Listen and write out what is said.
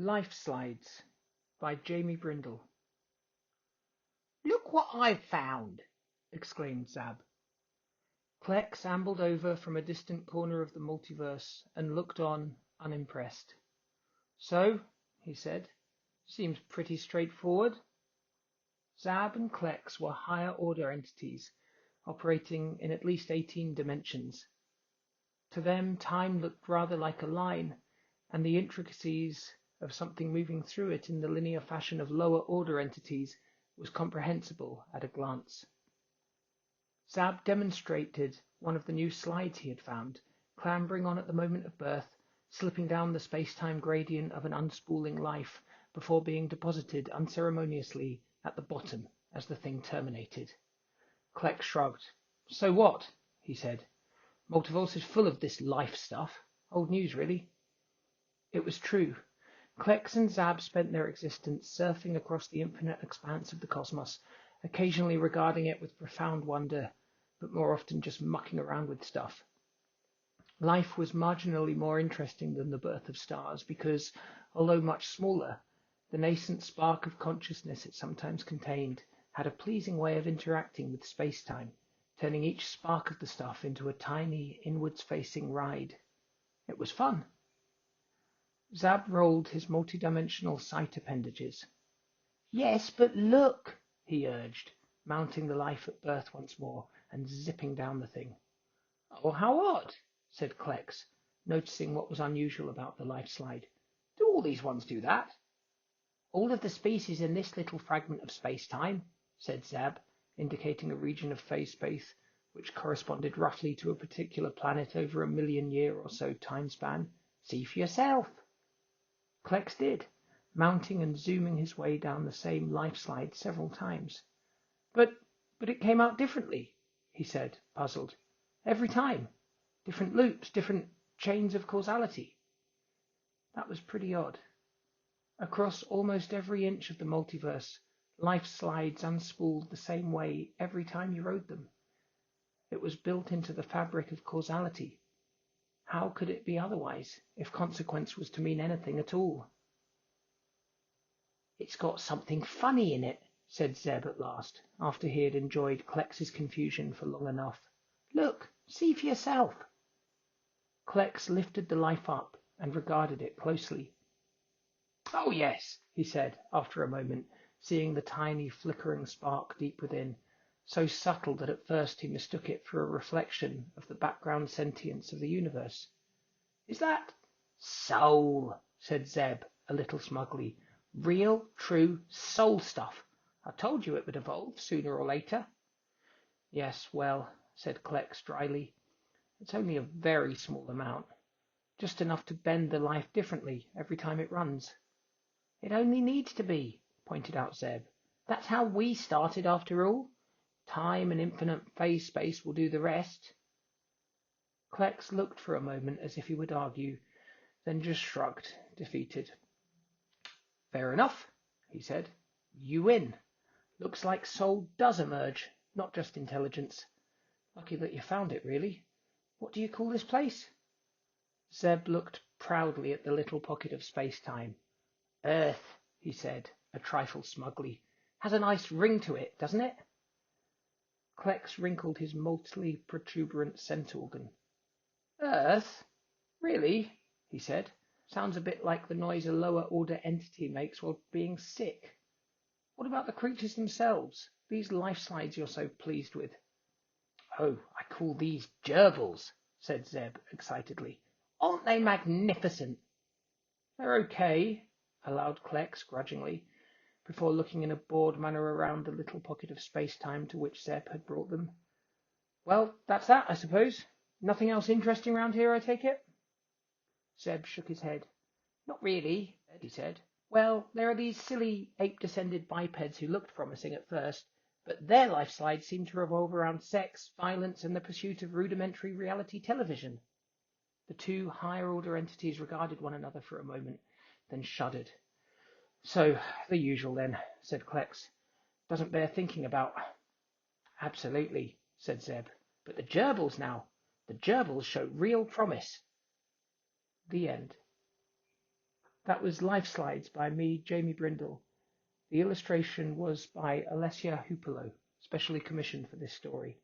Life Slides by Jamie Brindle. "Look what I've found!" exclaimed Zab. Klex ambled over from a distant corner of the multiverse and looked on, unimpressed. So, he said, seems pretty straightforward. Zab and Klex were higher-order entities, operating in at least 18 dimensions. To them, time looked rather like a line, and the intricacies of something moving through it in the linear fashion of lower-order entities was comprehensible at a glance. Zab demonstrated one of the new slides he had found, clambering on at the moment of birth, slipping down the space-time gradient of an unspooling life before being deposited unceremoniously at the bottom as the thing terminated. Klex shrugged. "So what?" he said. "Multiverse is full of this life stuff. Old news, really." It was true. Klex and Zab spent their existence surfing across the infinite expanse of the cosmos, occasionally regarding it with profound wonder, but more often just mucking around with stuff. Life was marginally more interesting than the birth of stars because, although much smaller, the nascent spark of consciousness it sometimes contained had a pleasing way of interacting with space-time, turning each spark of the stuff into a tiny, inwards-facing ride. It was fun. Zab rolled his multidimensional sight appendages. "Yes, but look," he urged, mounting the life at birth once more and zipping down the thing. "Oh, how odd," said Klex, noticing what was unusual about the life slide. "Do all these ones do that?" "All of the species in this little fragment of space-time," said Zab, indicating a region of phase space which corresponded roughly to a particular planet over a million-year or so time span. "See for yourself." Klex did, mounting and zooming his way down the same life slide several times. But it came out differently," he said, puzzled. "Every time. Different loops, different chains of causality." That was pretty odd. Across almost every inch of the multiverse, life slides unspooled the same way every time you rode them. It was built into the fabric of causality. How could it be otherwise, if consequence was to mean anything at all? "It's got something funny in it," said Zeb at last, after he had enjoyed Klex's confusion for long enough. "Look, see for yourself." Klex lifted the life up and regarded it closely. "Oh, yes," he said, after a moment, seeing the tiny flickering spark deep within, so subtle that at first he mistook it for a reflection of the background sentience of the universe. "Is that—" "Soul," said Zeb, a little smugly. "Real, true soul stuff. I told you it would evolve sooner or later." "Yes, well," said Klex dryly, "it's only a very small amount. Just enough to bend the life differently every time it runs." "It only needs to be," pointed out Zeb. "That's how we started, after all. Time and infinite phase space will do the rest." Klex looked for a moment as if he would argue, then just shrugged, defeated. "Fair enough," he said. "You win. Looks like soul does emerge, not just intelligence. Lucky that you found it, really. What do you call this place?" Zeb looked proudly at the little pocket of space-time. "Earth," he said, a trifle smugly. "Has a nice ring to it, doesn't it?" Klex wrinkled his multiply protuberant scent organ. "Earth? Really?" he said. "Sounds a bit like the noise a lower-order entity makes while being sick. What about the creatures themselves, these life slides you're so pleased with?" "Oh, I call these gerbils," said Zeb excitedly. "Aren't they magnificent?" "They're okay," allowed Klex grudgingly, before looking in a bored manner around the little pocket of space-time to which Zeb had brought them. "Well, that's that, I suppose. Nothing else interesting round here, I take it?" Zeb shook his head. "Not really," he said. "Well, there are these silly ape-descended bipeds who looked promising at first, but their life slides seem to revolve around sex, violence, and the pursuit of rudimentary reality television." The two higher-order entities regarded one another for a moment, then shuddered. "So, the usual, then," said Klex. "Doesn't bear thinking about." "Absolutely," said Zeb. "But the gerbils now. The gerbils show real promise." The end. That was Life Slides by me, Jamie Brindle. The illustration was by Olesya Hupalo, specially commissioned for this story.